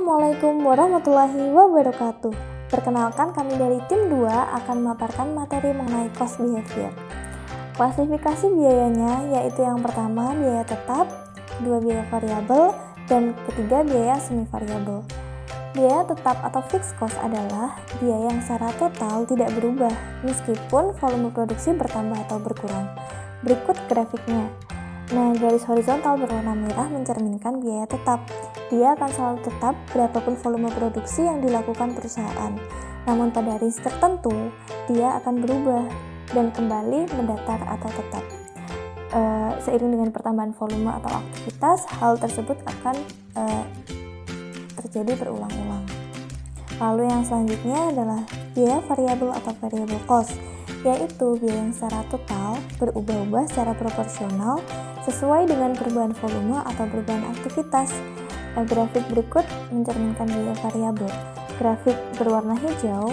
Assalamualaikum warahmatullahi wabarakatuh. Perkenalkan, kami dari tim 2 akan memaparkan materi mengenai cost behavior. Klasifikasi biayanya yaitu yang pertama biaya tetap, kedua biaya variabel, dan ketiga biaya semi variabel. Biaya tetap atau fixed cost adalah biaya yang secara total tidak berubah meskipun volume produksi bertambah atau berkurang. Berikut grafiknya. Nah, garis horizontal berwarna merah mencerminkan biaya tetap. Dia akan selalu tetap berapapun volume produksi yang dilakukan perusahaan. Namun pada range tertentu, dia akan berubah dan kembali mendatar atau tetap. Seiring dengan pertambahan volume atau aktivitas, hal tersebut akan terjadi berulang-ulang. Lalu yang selanjutnya adalah biaya variabel atau variable cost, yaitu biaya yang secara total berubah-ubah secara proporsional sesuai dengan perubahan volume atau perubahan aktivitas. Grafik berikut mencerminkan biaya variabel. Grafik berwarna hijau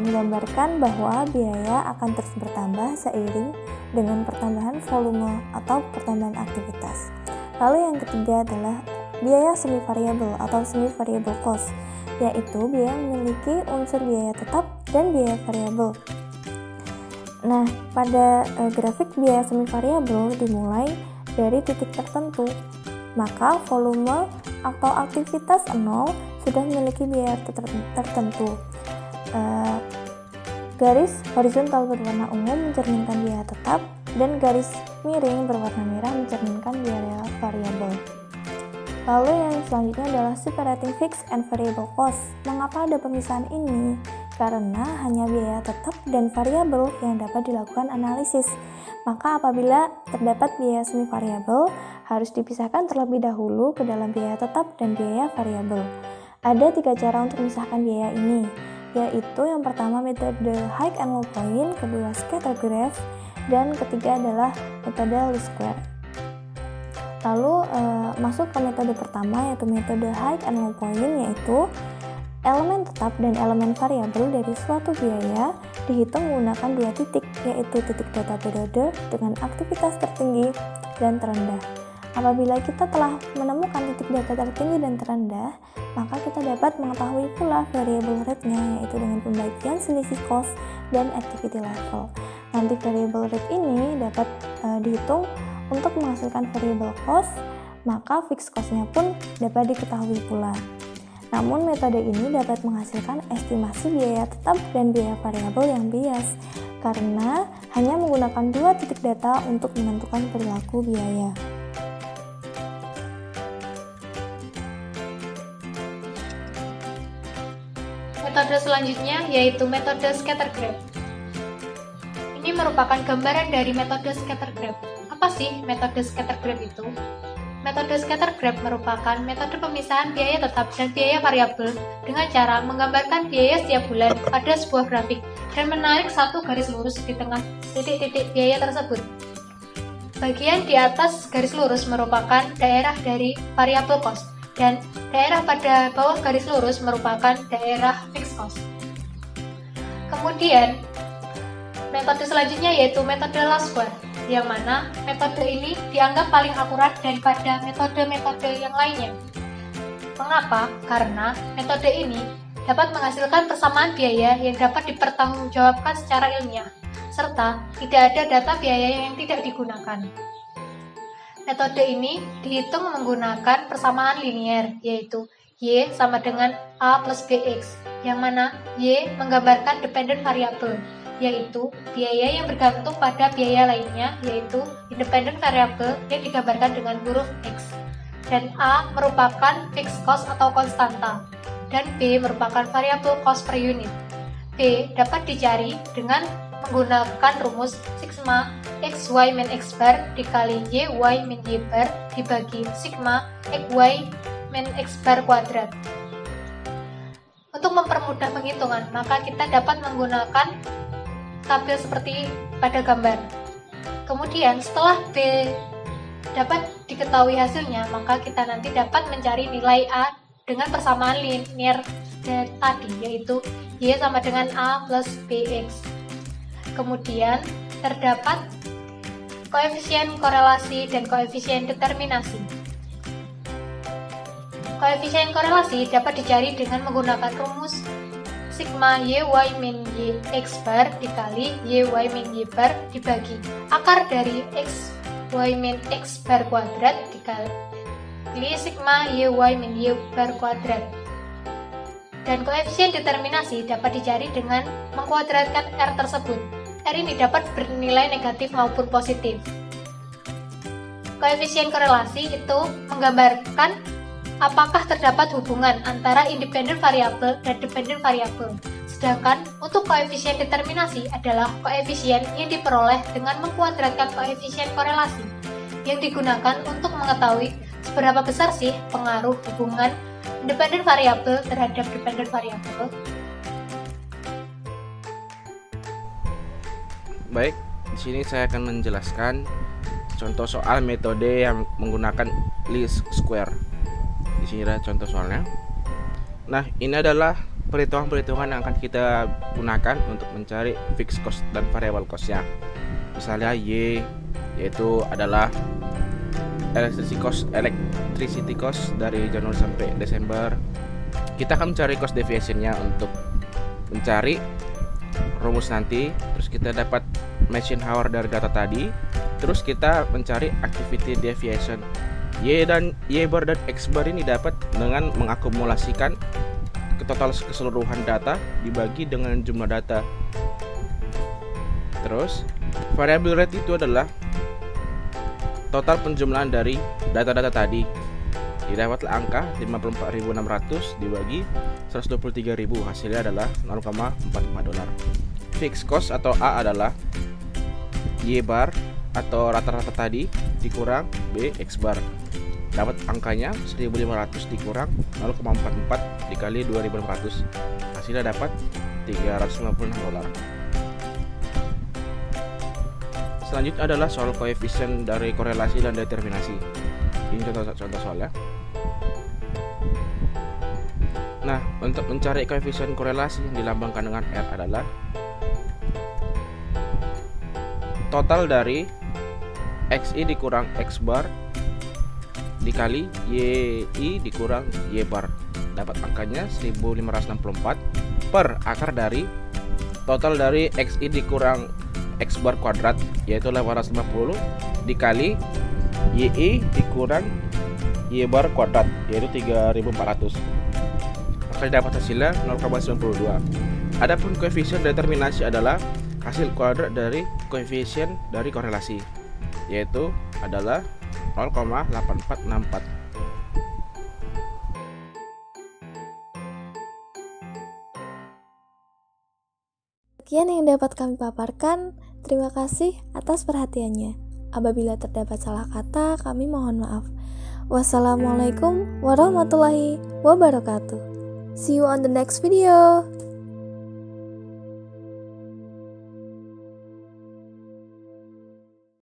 menggambarkan bahwa biaya akan terus bertambah seiring dengan pertambahan volume atau pertambahan aktivitas. Lalu yang ketiga adalah biaya semi variabel atau semi variable cost, yaitu biaya yang memiliki unsur biaya tetap dan biaya variabel. Nah, pada grafik biaya semi variabel dimulai dari titik tertentu, maka volume atau aktivitas 0 sudah memiliki biaya tertentu. Garis horizontal berwarna ungu mencerminkan biaya tetap dan garis miring berwarna merah mencerminkan biaya variabel. Lalu yang selanjutnya adalah separating fixed and variable cost. Mengapa ada pemisahan ini? Karena hanya biaya tetap dan variabel yang dapat dilakukan analisis. Maka apabila terdapat biaya semi variabel, harus dipisahkan terlebih dahulu ke dalam biaya tetap dan biaya variabel. Ada 3 cara untuk memisahkan biaya ini, yaitu yang pertama metode high and low point, kedua scatter graph, dan ketiga adalah metode least square. Lalu masuk ke metode pertama, yaitu metode high and low point, yaitu elemen tetap dan elemen variabel dari suatu biaya dihitung menggunakan 2 titik, yaitu titik data periode dengan aktivitas tertinggi dan terendah. Apabila kita telah menemukan titik data tertinggi dan terendah, maka kita dapat mengetahui pula variable rate-nya, yaitu dengan pembagian selisih cost dan activity level. Nanti variable rate ini dapat dihitung untuk menghasilkan variable cost, maka fixed cost-nya pun dapat diketahui pula. Namun metode ini dapat menghasilkan estimasi biaya tetap dan biaya variabel yang bias, karena hanya menggunakan 2 titik data untuk menentukan perilaku biaya. Metode selanjutnya yaitu metode scatter graph. Ini merupakan gambaran dari metode scatter graph. Apa sih metode scatter graph itu? Metode scatter graph merupakan metode pemisahan biaya tetap dan biaya variabel dengan cara menggambarkan biaya setiap bulan pada sebuah grafik dan menarik satu garis lurus di tengah titik-titik biaya tersebut. Bagian di atas garis lurus merupakan daerah dari variable cost dan daerah pada bawah garis lurus merupakan daerah fixed cost. Kemudian, metode selanjutnya yaitu metode least square, yang mana metode ini dianggap paling akurat daripada metode-metode yang lainnya. Mengapa? Karena metode ini dapat menghasilkan persamaan biaya yang dapat dipertanggungjawabkan secara ilmiah, serta tidak ada data biaya yang tidak digunakan. Metode ini dihitung menggunakan persamaan linier, yaitu Y sama dengan A plus BX, yang mana Y menggambarkan dependent variable, yaitu biaya yang bergantung pada biaya lainnya, yaitu independent variable yang digambarkan dengan huruf X. Dan A merupakan fixed cost atau konstanta, dan B merupakan variable cost per unit. B dapat dicari dengan menggunakan rumus sigma xy min x bar dikali y min y bar dibagi sigma xy min x bar kuadrat. Untuk mempermudah penghitungan, maka kita dapat menggunakan tabel seperti pada gambar. Kemudian setelah B dapat diketahui hasilnya, maka kita nanti dapat mencari nilai A dengan persamaan linear tadi, yaitu Y sama dengan A plus BX. Kemudian terdapat koefisien korelasi dan koefisien determinasi. Koefisien korelasi dapat dicari dengan menggunakan rumus sigma y min y x bar dikali y min y bar dibagi akar dari x y min x bar kuadrat dikali sigma y min y bar kuadrat. Dan koefisien determinasi dapat dicari dengan mengkuadratkan R tersebut. R ini dapat bernilai negatif maupun positif. Koefisien korelasi itu menggambarkan apakah terdapat hubungan antara independen variabel dan dependen variabel. Sedangkan untuk koefisien determinasi adalah koefisien yang diperoleh dengan mengkuadratkan koefisien korelasi yang digunakan untuk mengetahui seberapa besar sih pengaruh hubungan independen variabel terhadap dependen variabel. Baik, di sini saya akan menjelaskan contoh soal metode yang menggunakan least square. Di sini ada contoh soalnya. Nah, ini adalah perhitungan-perhitungan yang akan kita gunakan untuk mencari fixed cost dan variable cost-nya. Misalnya Y yaitu adalah electricity cost dari Januari sampai Desember. Kita akan mencari cost deviation-nya untuk mencari rumus nanti. Terus kita dapat machine hour dari data tadi. Terus kita mencari activity deviation. Y bar dan X bar ini dapat dengan mengakumulasikan total keseluruhan data dibagi dengan jumlah data. Terus variable rate itu adalah total penjumlahan dari data-data tadi. Didapatlah angka 54.600 dibagi 123.000, hasilnya adalah $0,44. Fixed cost atau A adalah Y bar atau rata-rata tadi dikurang B X bar. Dapat angkanya 1.500 dikurang 0,44 dikali 2.600, hasilnya dapat $356. Selanjutnya adalah soal koefisien dari korelasi dan determinasi. Ini contoh soalnya. Nah, untuk mencari koefisien korelasi yang dilambangkan dengan R adalah total dari XI dikurang X bar dikali YI dikurang Y bar. Dapat angkanya 1564 per akar dari total dari XI dikurang X bar kuadrat yaitu 850 dikali YI dikurang Y bar kuadrat yaitu 3400. Maka dapat hasilnya 0,92. Adapun koefisien determinasi adalah hasil kuadrat dari koefisien dari korelasi yaitu adalah 0,8464. Sekian yang dapat kami paparkan. Terima kasih atas perhatiannya. Apabila terdapat salah kata, kami mohon maaf. Wassalamualaikum warahmatullahi wabarakatuh. See you on the next video.